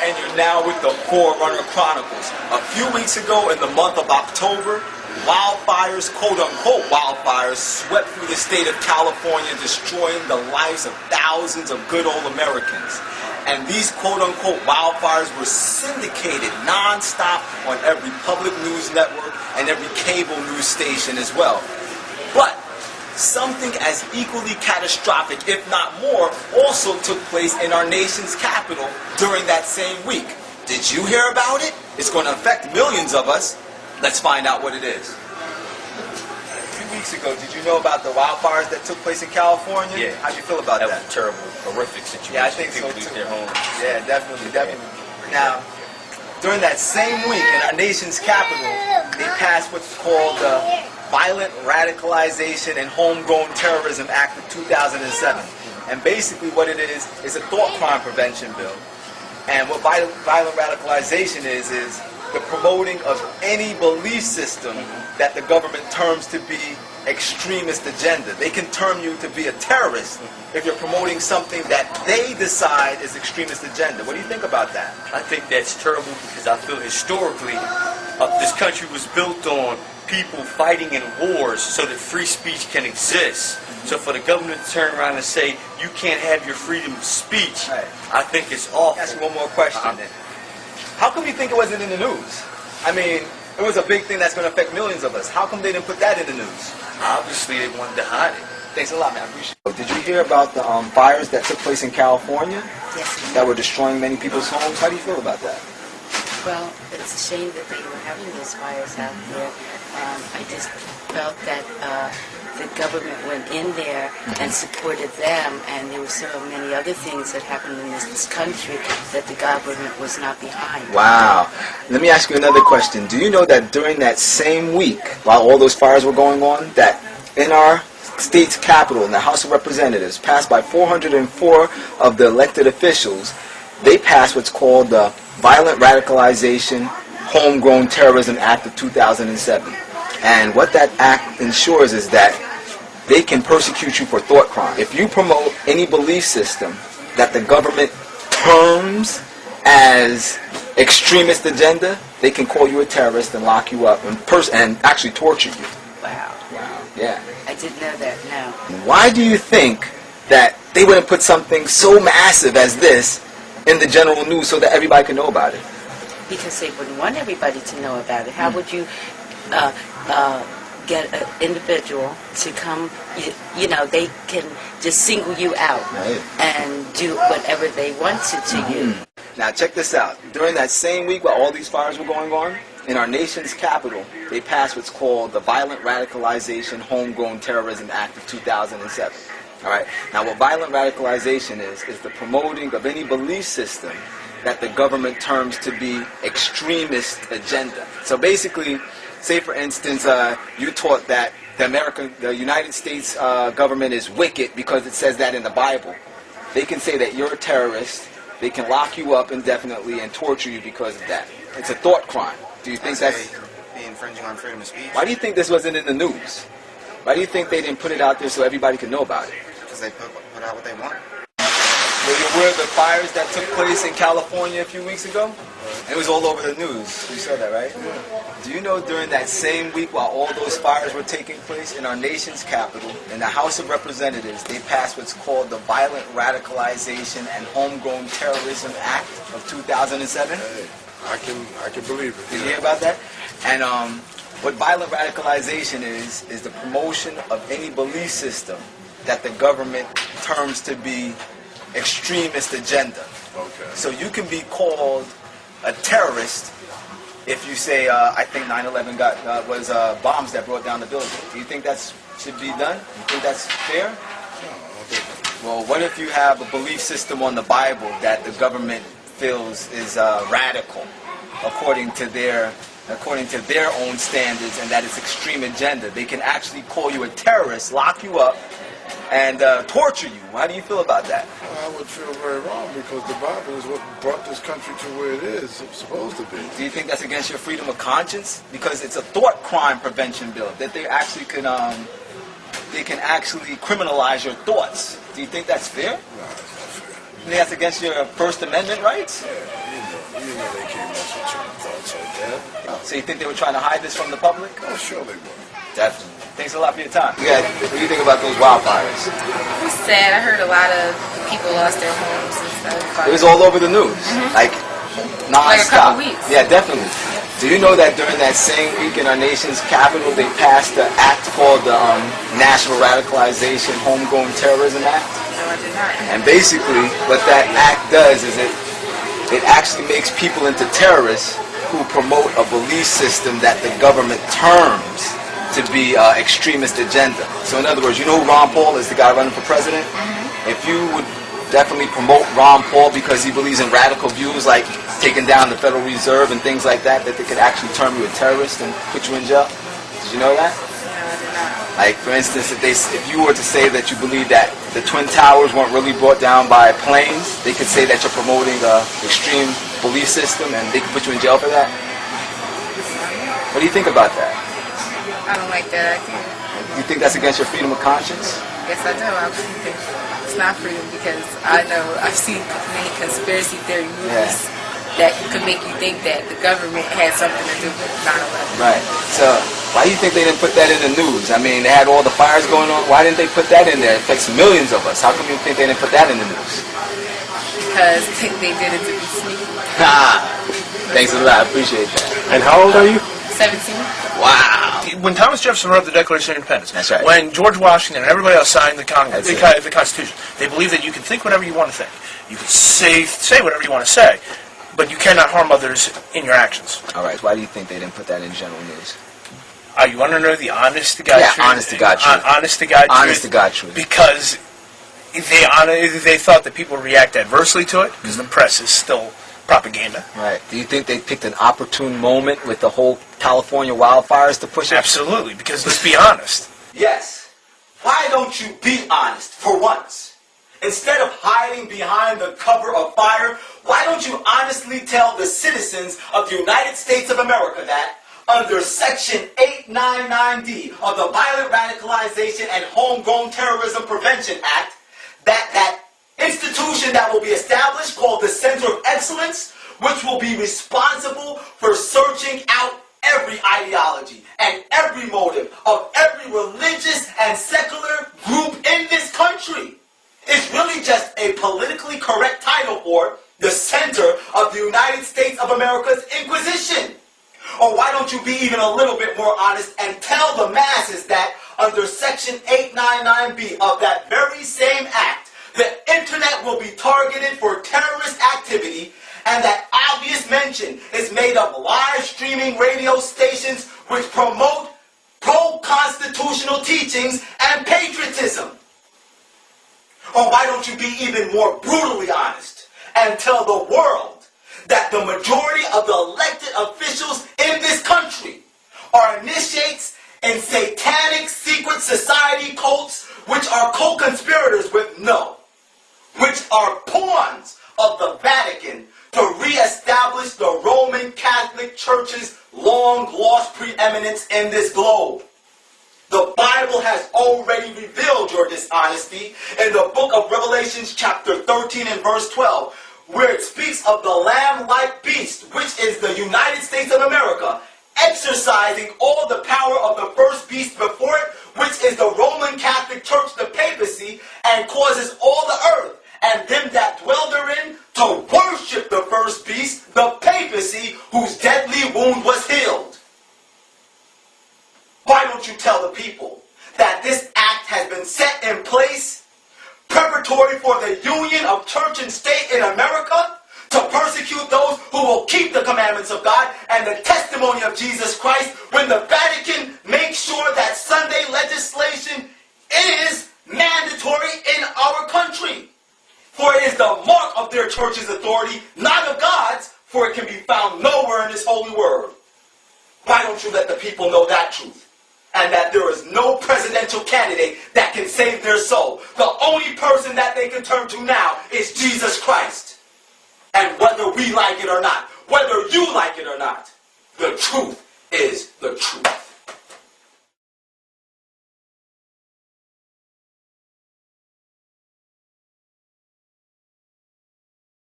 and you're now with the Forerunner Chronicles. A few weeks ago, in the month of October, wildfires, quote-unquote wildfires, swept through the state of California, destroying the lives of thousands of good old Americans. And these quote-unquote wildfires were syndicated non-stop on every public news network and every cable news station as well. But something as equally catastrophic, if not more, also took place in our nation's capital during that same week. Did you hear about it? It's going to affect millions of us. Let's find out what it is. A few weeks ago, did you know about the wildfires that took place in California? Yeah. How'd you feel about that? That was a terrible, horrific situation. Yeah, I think People so lose too. their homes. Yeah, definitely. Now, during that same week in our nation's capital, they passed what's called the Violent Radicalization and Homegrown Terrorism Act of 2007. And basically what it is a thought crime prevention bill. And what violent radicalization is the promoting of any belief system that the government terms to be extremist agenda. They can term you to be a terrorist if you're promoting something that they decide is extremist agenda. What do you think about that? I think that's terrible because I feel historically this country was built on people fighting in wars so that free speech can exist. So for the government to turn around and say you can't have your freedom of speech, Right. I think it's awful. Ask you one more question then. How come you think it wasn't in the news? I mean, it was a big thing that's going to affect millions of us. How come they didn't put that in the news? Obviously they wanted to hide it. Thanks a lot, man. I appreciate it. Did you hear about the fires that took place in California? Yes. That were destroying many people's homes? How do you feel about that? Well, it's a shame that they were having those fires out there. I just felt that the government went in there and supported them, and there were so many other things that happened in this country that the government was not behind. Wow. Let me ask you another question. Do you know that during that same week, while all those fires were going on, that in our state's capital, in the House of Representatives, passed by 404 of the elected officials, they passed what's called the Violent Radicalization Homegrown Terrorism Act of 2007. And what that act ensures is that they can persecute you for thought crime. If you promote any belief system that the government terms as extremist agenda, they can call you a terrorist and lock you up and actually torture you. Wow. Wow. Yeah. I didn't know that, no. Why do you think that they wouldn't put something so massive as this in the general news so that everybody can know about it? Because they wouldn't want everybody to know about it. How would you get an individual to come, you know, they can just single you out and do whatever they wanted to you. Now check this out. During that same week while all these fires were going on, in our nation's capital, they passed what's called the Violent Radicalization Homegrown Terrorism Act of 2007. All right. Now what violent radicalization is the promoting of any belief system that the government terms to be extremist agenda. So basically, say for instance, you taught that the United States government is wicked because it says that in the Bible. They can say that you're a terrorist. They can lock you up indefinitely and torture you because of that. It's a thought crime. Do you think that's be infringing on freedom of speech? Why do you think this wasn't in the news? Why do you think they didn't put it out there so everybody could know about it? Because they put out what they want. Were you aware of the fires that took place in California a few weeks ago? It was all over the news. You saw that, right? Do you know during that same week while all those fires were taking place in our nation's capital, in the House of Representatives, they passed what's called the Violent Radicalization and Homegrown Terrorism Act of 2007? Hey, I can believe it. Did you hear about that? And what violent radicalization is the promotion of any belief system that the government terms to be extremist agenda. Okay. So you can be called a terrorist if you say, I think 9/11 was bombs that brought down the building. Do you think that should be done? You think that's fair? No, I don't think Well, what if you have a belief system on the Bible that the government feels is radical according to their own standards, and that it's extreme agenda? They can actually call you a terrorist, lock you up, and torture you. How do you feel about that? I would feel very wrong because the Bible is what brought this country to where it is supposed to be. Do you think that's against your freedom of conscience? Because it's a thought crime prevention bill that they actually can actually criminalize your thoughts. Do you think that's fair? No, it's not fair. You think that's against your First Amendment rights? Yeah, you know. You know they can't mess with your thoughts like that. So you think they were trying to hide this from the public? Oh, sure they will. Definitely. Thanks a lot for your time. Yeah, what do you think about those wildfires? It was sad. I heard a lot of people lost their homes and stuff. It was all over the news, like non-stop. Like a couple weeks. Yeah, definitely. Do you know that during that same week in our nation's capital, they passed an act called the National Radicalization Homegrown Terrorism Act? No, I did not. And basically, what that act does is it actually makes people into terrorists who promote a belief system that the government terms to be extremist agenda. So in other words, you know who Ron Paul is, the guy running for president? If you would definitely promote Ron Paul because he believes in radical views like taking down the Federal Reserve and things like that, that they could actually term you a terrorist and put you in jail. Did you know that? No, I did not. Like, for instance, if you were to say that you believe that the Twin Towers weren't really brought down by planes, they could say that you're promoting an extreme belief system and they could put you in jail for that. What do you think about that? I don't like that idea. You think that's against your freedom of conscience? Yes, I do. I believe it. It's not freedom because I know I've seen many conspiracy theory movies that could make you think that the government had something to do with 9/11. Right. So why do you think they didn't put that in the news? I mean, they had all the fires going on. Why didn't they put that in there? It affects millions of us. How come you think they didn't put that in the news? Because they did it to be sneaky. Thanks a lot. I appreciate that. And how old are you? 17. Wow. When Thomas Jefferson wrote the Declaration of Independence, That's right. when George Washington and everybody else signed the That's the Constitution, they believed that you can think whatever you want to think. You can say whatever you want to say, but you cannot harm others in your actions. All right. Why do you think they didn't put that in general news? You want to know the honest to God truth? Honest to God truth. Honest to God truth. Honest to God truth. Because they thought that people react adversely to it, because the press is still propaganda. Right. Do you think they picked an opportune moment with the whole California wildfires to push it? Absolutely, because let's be honest. Yes. Why don't you be honest for once? Instead of hiding behind the cover of fire, why don't you honestly tell the citizens of the United States of America that under Section 899D of the Violent Radicalization and Homegrown Terrorism Prevention Act, that institution that will be established called the Center of Excellence, which will be responsible for searching out every ideology and every motive of every religious and secular group in this country. It's really just a politically correct title for the Center of the United States of America's Inquisition. Or why don't you be even a little bit more honest and tell the masses that under Section 899B of that very same act, the internet will be targeted for terrorist activity, and that obvious mention is made of live streaming radio stations which promote pro-constitutional teachings and patriotism. Or why don't you be even more brutally honest and tell the world that the majority of the elected officials in this country are initiates in satanic secret society cults which are co-conspirators with which are pawns of the Vatican to re-establish the Roman Catholic Church's long-lost preeminence in this globe. The Bible has already revealed your dishonesty in the book of Revelations chapter 13 and verse 12, where it speaks of the lamb-like beast, which is the United States of America, exercising all the power of the first beast before it, which is the Roman Catholic Church, the papacy, and causes all the earth and them that dwell therein to worship the first beast, the papacy, whose deadly wound was healed. Why don't you tell the people that this act has been set in place preparatory for the union of church and state in America to persecute those who will keep the commandments of God and the testimony of Jesus Christ, when the Vatican makes sure that Sunday legislation is mandatory in our country? For it is the mark of their church's authority, not of God's, for it can be found nowhere in His holy word. Why don't you let the people know that truth? And that there is no presidential candidate that can save their soul. The only person that they can turn to now is Jesus Christ. And whether we like it or not, whether you like it or not, the truth is the truth.